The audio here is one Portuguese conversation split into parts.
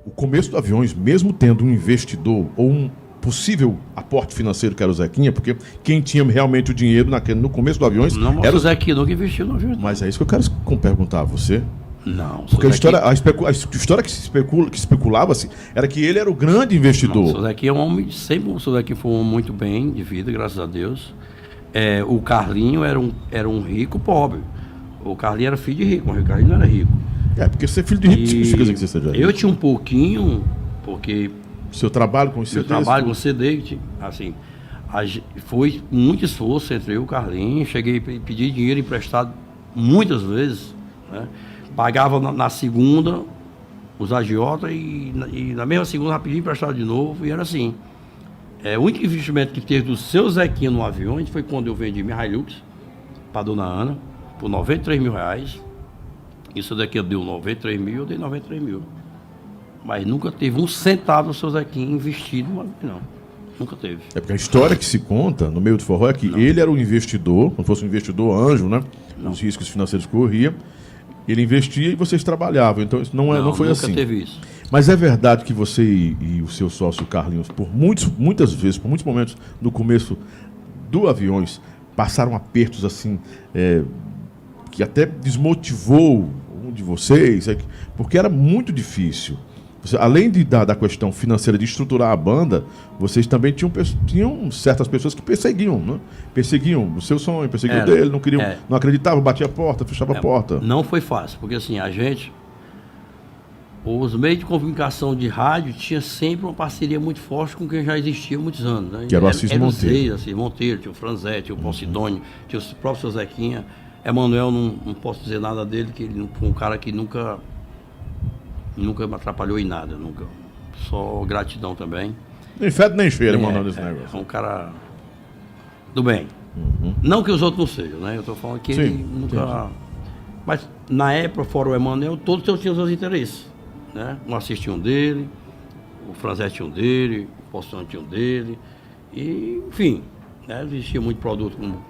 O começo do Aviões, mesmo tendo um investidor ou um possível aporte financeiro, que era o Zequinha, porque quem tinha realmente o dinheiro no começo do Aviões Não, era o Zequinha nunca investiu no avião. Mas é isso que eu quero perguntar a você. Não, Porque a história que que especulava-se era que ele era o grande investidor. Não, o Zequinha é um homem, sempre o Zequinha foi um homem muito bem de vida, graças a Deus. O Carlinho era um rico pobre. O Carlinho era filho de rico, mas o Carlinho não era rico. Porque ser filho de rico significa dizer que você seja rico. Eu tinha um pouquinho, porque seu trabalho com CD. Meu trabalho com CD, assim, foi muito esforço entre eu e o Carlinho. Cheguei a pedir dinheiro emprestado muitas vezes, né? Pagava na segunda os agiotas e na mesma segunda já pedia emprestado de novo, e era assim. O único investimento que teve do seu Zequinha no Aviões foi quando eu vendi minha Hilux para dona Ana por R$93 mil. Isso daqui deu 93 mil, eu dei 93 mil. Mas nunca teve um centavo do seu Zequinha investido no avião, não. Nunca teve. Porque a história que se conta no meio do forró é que ele era o investidor, como fosse um investidor anjo, né? Os riscos financeiros que corria. Ele investia e vocês trabalhavam. Então isso não foi assim. Nunca teve isso. Mas é verdade que você e o seu sócio Carlinhos, muitas vezes, por muitos momentos no começo do Aviões, passaram apertos assim, que até desmotivou um de vocês, porque era muito difícil. Além da questão financeira de estruturar a banda, vocês também tinham certas pessoas que perseguiam, né? Perseguiam o seu sonho, perseguiam o dele, não queriam, não acreditavam, batia a porta, fechava a porta. Não foi fácil, porque assim, os meios de comunicação de rádio tinha sempre uma parceria muito forte com quem já existia há muitos anos, né? Que era o Assis Monteiro. Assis Monteiro, tinha o Franzete, tinha o Poncidônio, tinha o próprio seu Zequinha. Emanuel, não posso dizer nada dele, que ele foi um cara que nunca me atrapalhou em nada, nunca. Só gratidão também. Nem fede nem cheira, mandando esse negócio. É um cara do bem. Não que os outros não sejam, né? Eu estou falando que ele nunca... Sim. Mas na época, fora o Emanuel, todos tinham seus interesses, né? Um assistia um dele, o Franzete tinha um dele, o Postão tinha um dele, e, enfim, né? Existia muito produto como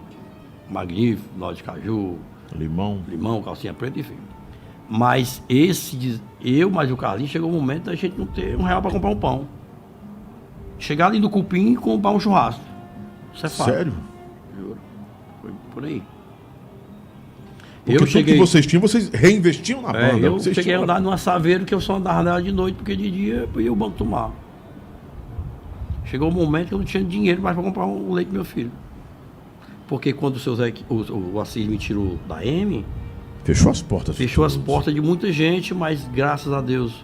Magnífico, Nó de Caju, limão, calcinha preta, enfim. Mas mas o Carlinhos, chegou o momento da gente não ter R$1 para comprar um pão. Chegar ali no Cupim e comprar um churrasco. Isso é fácil. Sério? Juro. Foi por aí. Porque tudo que vocês tinham, vocês reinvestiam na banda. Eu cheguei a andar numa Saveiro que eu só andava nela de noite, porque de dia eu ia o banco tomar. Chegou um momento que eu não tinha dinheiro mais para comprar um leite do meu filho. Porque quando o Assis me tirou da M... Fechou as portas. Fechou as portas de muita gente, mas graças a Deus,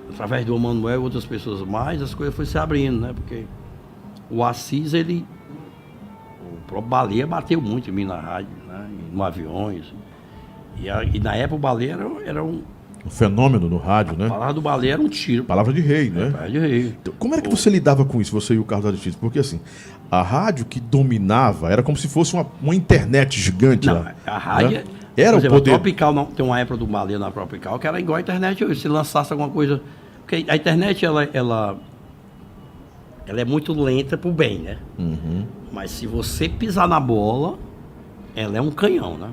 através do Emanuel e outras pessoas mais, as coisas foram se abrindo, né? Porque o Assis, o próprio Baleia bateu muito em mim na rádio, né? No Aviões. E na época o Baleia era um fenômeno no rádio, né? A palavra do Baleia era um tiro. Palavra de rei, né? Palavra de rei. Então, como era que você lidava com isso, você e o Carlos Aristides? Porque assim, a rádio que dominava era como se fosse uma internet gigante. Não, lá, a rádio... Né? Era exemplo, o poder. A Tropical, tem uma época do Baleia na Tropical que era igual a internet hoje. Se lançasse alguma coisa... Porque a internet, ela é muito lenta pro bem, né? Mas se você pisar na bola, ela é um canhão, né?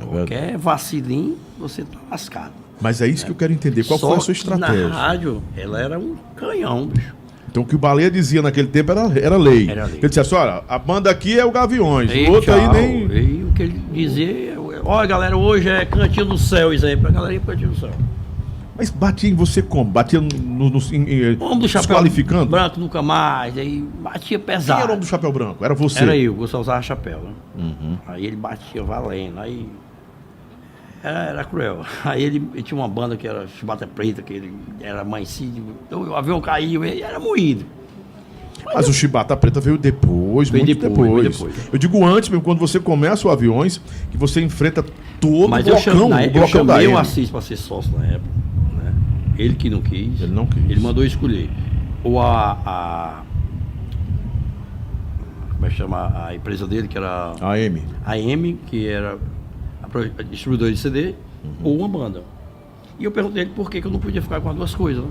Qualquer vacilinho, você tá lascado. Mas é isso que eu quero entender. Qual foi a sua estratégia? Na rádio, ela era um canhão, bicho. Então o que o Baleia dizia naquele tempo era lei. Era lei. Ele dizia assim, olha, a banda aqui é o Gaviões, o outro aí nem... E o que ele dizia, olha galera, hoje é Cantinho do Céu, exemplo, a galera ia pro Cantinho do Céu. Mas batia em você como? Batia homem do chapéu desqualificando? branco nunca mais, aí batia pesado. Quem era o homem do chapéu branco? Era você? Era eu, Gustavo usava chapéu, né? Aí ele batia valendo, aí... Era cruel. Aí ele tinha uma banda que era Chibata Preta, que ele era amanhecido. Então o avião caiu, ele era moído. Mas o Chibata Preta veio depois, muito depois. Eu digo antes mesmo, quando você começa o Aviões, que você enfrenta todo o blocão. Eu chamei o Assis para ser sócio na época, né? Ele que não quis. Ele não quis. Ele mandou escolher. Ou como é que chama a empresa dele, que era... A AM, que era a distribuidora de CD, ou uma banda. E eu perguntei ele por que eu não podia ficar com as duas coisas, né?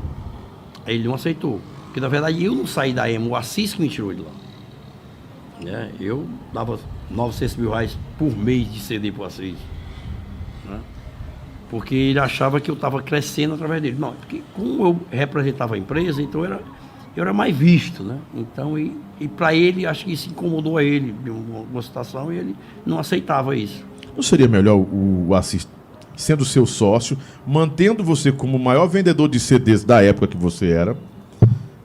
Aí ele não aceitou. Porque na verdade eu não saí da AM, o Assis que me tirou de lá. Né? Eu dava R$900 mil por mês de CD pro Assis. Né? Porque ele achava que eu estava crescendo através dele. Não, porque como eu representava a empresa, então eu era mais visto, né? Então, e para ele, acho que isso incomodou a ele, uma situação, e ele não aceitava isso. Não seria melhor o Assis, sendo seu sócio, mantendo você como o maior vendedor de CDs da época que você era,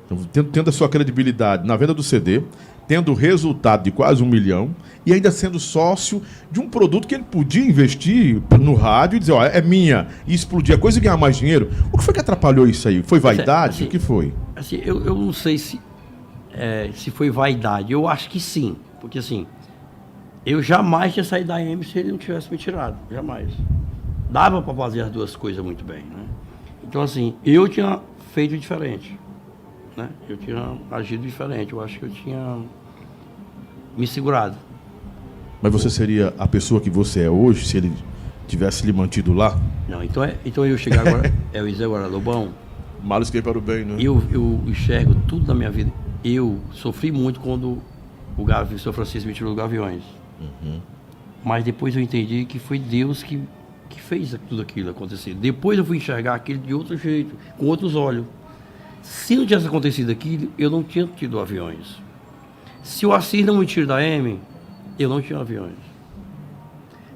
então, tendo a sua credibilidade na venda do CD, tendo o resultado de quase 1 milhão, e ainda sendo sócio de um produto que ele podia investir no rádio e dizer, ó, é minha, e explodir a coisa e ganhar mais dinheiro? O que foi que atrapalhou isso aí? Foi vaidade? Assim, o que foi? Assim, eu não sei se foi vaidade. Eu acho que sim. Porque assim, eu jamais tinha saído da AM se ele não tivesse me tirado. Jamais. Dava para fazer as duas coisas muito bem, né? Então assim, eu tinha feito diferente, né? Eu tinha agido diferente. Eu acho que eu tinha me segurado. Mas você seria a pessoa que você é hoje se ele tivesse lhe mantido lá? Não, então eu chegar agora, eu dizer agora, Lobão, Mal esquei para o bem, né? eu enxergo tudo na minha vida. Eu sofri muito quando o São Francisco me tirou do Gaviões. Mas depois eu entendi que foi Deus que fez tudo aquilo acontecer. Depois eu fui enxergar aquilo de outro jeito, com outros olhos. Se não tivesse acontecido aquilo, eu não tinha tido Aviões. Se o Assis não me tira da M, eu não tinha Aviões.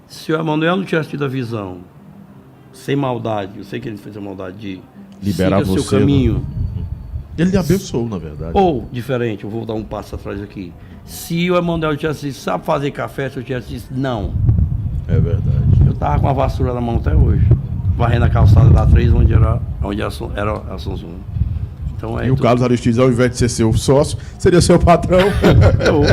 Se o Emanuel não tivesse tido a visão, sem maldade, eu sei que ele fez a maldade de liberar siga você, seu caminho. né? Ele lhe abençoou, na verdade. Ou, diferente, eu vou dar um passo atrás aqui. Se o Emanuel tivesse dito, sabe fazer café, se eu tivesse dito, não. É verdade. Eu tava com a vassoura na mão até hoje. Varrendo a calçada da 3, onde era a Samsung. Então, E o Carlos Aristides, ao invés de ser seu sócio, seria seu patrão.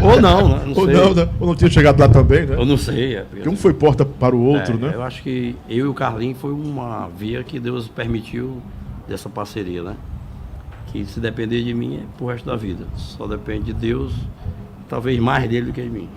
Ou não, né? Não Ou sei. não, né? Ou não tinha chegado lá também, né? Eu não sei. Porque um foi porta para o outro, né? Eu acho que eu e o Carlinhos foi uma via que Deus permitiu dessa parceria, né? Que se depender de mim é pro resto da vida. Só depende de Deus, talvez mais dele do que de mim.